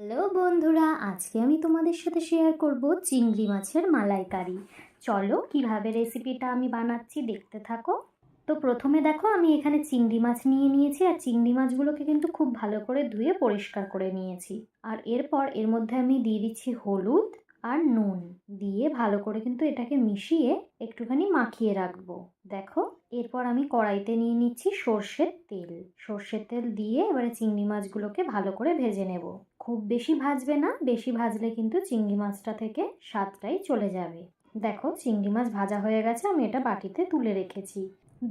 Hello বন্ধুরা, আজকে আমি তোমাদের সাথে শেয়ার করব চিংড়ি মাছের মালাইকারি। চলো কিভাবে রেসিপিটা আমি বানাচ্ছি দেখতে থাকো। তো প্রথমে দেখো আমি এখানে চিংড়ি মাছ নিয়ে নিয়েছি, আর চিংড়ি মাছগুলোকে কিন্তু খুব ভালো করে ধুয়ে পরিষ্কার করে নিয়েছি। আর এরপর এর মধ্যে আমি দিয়ে দিচ্ছি হলুদ আর নুন, দিয়ে ভালো করে কিন্তু এটাকে মিশিয়ে একটুখানি মাখিয়ে রাখবো। দেখো এরপর আমি কড়াইতে নিয়ে নিচ্ছি সর্ষের তেল দিয়ে এবারে চিংড়ি মাছগুলোকে ভালো করে ভেজে নেব। খুব বেশি ভাজবে না, বেশি ভাজলে কিন্তু চিংড়ি মাছটা থেকে স্বাদটাই চলে যাবে। দেখো চিংড়ি মাছ ভাজা হয়ে গেছে, আমি এটা বাটিতে তুলে রেখেছি।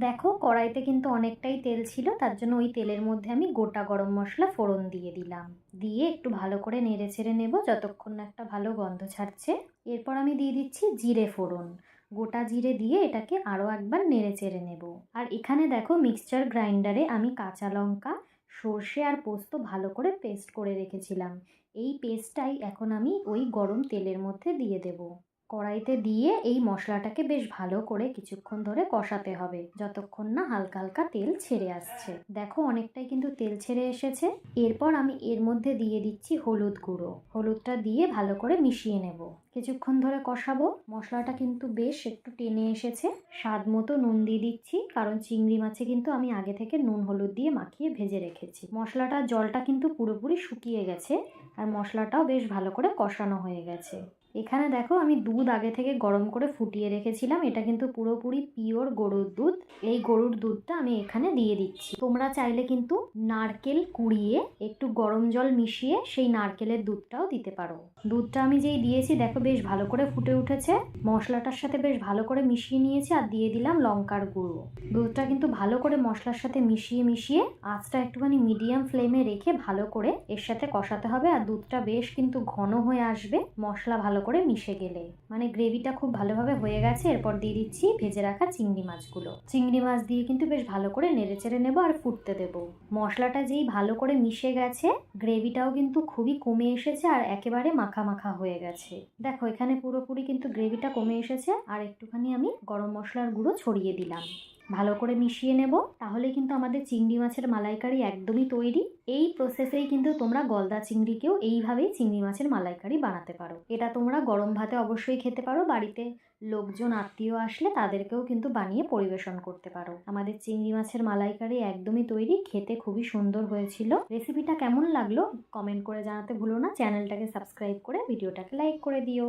দেখো কড়াইতে কিন্তু অনেকটাই তেল ছিল, তার জন্য ওই তেলের মধ্যে আমি গোটা গরম মশলা ফোড়ন দিয়ে দিলাম। দিয়ে একটু ভালো করে নেড়ে ছেড়ে নেব যতক্ষণ না একটা ভালো গন্ধ ছাড়ছে। এরপর আমি দিয়ে দিচ্ছি জিরে ফোড়ন, গোটা জিরে দিয়ে এটাকে আরও একবার নেড়ে চেড়ে নেব। আর এখানে দেখো মিক্সচার গ্রাইন্ডারে আমি কাঁচা লঙ্কা, সর্ষে আর পোস্ত ভালো করে পেস্ট করে রেখেছিলাম। এই পেস্টটাই এখন আমি ওই গরম তেলের মধ্যে দিয়ে দেব। কড়াইতে দিয়ে এই মশলাটাকে বেশ ভালো করে কিছুক্ষণ ধরে কষাতে হবে যতক্ষণ না হালকা হালকা তেল ছেড়ে আসছে। দেখো অনেকটাই কিন্তু তেল ছেড়ে এসেছে। এরপর আমি এর মধ্যে দিয়ে দিচ্ছি হলুদ গুঁড়ো, হলুদটা দিয়ে ভালো করে মিশিয়ে নেব। কিছুক্ষণ ধরে কষাবো। মশলাটা কিন্তু বেশ একটু টেনে এসেছে। স্বাদ মতো নুন দিয়ে দিচ্ছি, কারণ চিংড়ি মাছে কিন্তু আমি আগে থেকে নুন হলুদ দিয়ে মাখিয়ে ভেজে রেখেছি। মশলাটার জলটা কিন্তু পুরোপুরি শুকিয়ে গেছে, আর মশলাটাও বেশ ভালো করে কষানো হয়ে গেছে। এখানে দেখো আমি দুধ আগে থেকে গরম করে ফুটিয়ে রেখেছিলাম, এটা কিন্তু পুরোপুরি পিওর গরুর দুধ। এই গরুর দুধটা আমি এখানে দিয়ে দিচ্ছি। তোমরা চাইলে কিন্তু নারকেল কুড়িয়ে একটু গরম জল মিশিয়ে সেই নারকেলের দুধটাও দিতে পারো। দুধটা আমি যেই দিয়েছি দেখো বেশ ভালো করে ফুটে উঠেছে, মশলাটার সাথে বেশ ভালো করে মিশিয়ে নিয়েছি, আর দিয়ে দিলাম লঙ্কার গুঁড়ো। দুধটা কিন্তু ভালো করে মশলার সাথে মিশিয়ে আঁচটা একটুখানি মিডিয়াম ফ্লেমে রেখে ভালো করে এর সাথে কষাতে হবে। আর দুধটা বেশ কিন্তু ঘন হয়ে আসবে মশলা ভালো করে মিশে গেলে, মানে গ্রেভিটা খুব ভালোভাবে হয়ে গেছে। এরপর দিয়ে দিচ্ছি ভেজে রাখা চিংড়ি মাছগুলো। চিংড়ি মাছ দিয়ে কিন্তু বেশ ভালো করে নেড়ে চেড়ে নেবো আর ফুটতে দেবো। মশলাটা যেই ভালো করে মিশে গেছে, গ্রেভিটাও কিন্তু খুবই কমে এসেছে আর একেবারে মাখা মাখা হয়ে গেছে। দেখো এখানে পুরোপুরি কিন্তু গ্রেভিটা কমে এসেছে, আর একটুখানি আমি গরম মশলার গুঁড়ো ছড়িয়ে দিলাম। ভালো করে মিশিয়ে নেব, তাহলে কিন্তু আমাদের চিংড়ি মাছের মালাইকারি একদমই তৈরি। এই প্রসেসেই কিন্তু তোমরা গলদা চিংড়িকেও এইভাবেই চিংড়ি মাছের মালাইকারি বানাতে পারো। এটা তোমরা গরম ভাতে অবশ্যই খেতে পারো, বাড়িতে লোকজন আত্মীয় আসলে তাদেরকেও কিন্তু বানিয়ে পরিবেশন করতে পারো। আমাদের চিংড়ি মাছের মালাইকারি একদমই তৈরি, খেতে খুবই সুন্দর হয়েছিল। রেসিপিটা কেমন লাগলো কমেন্ট করে জানাতে ভুলো না। চ্যানেলটাকে সাবস্ক্রাইব করে ভিডিওটাকে লাইক করে দিও।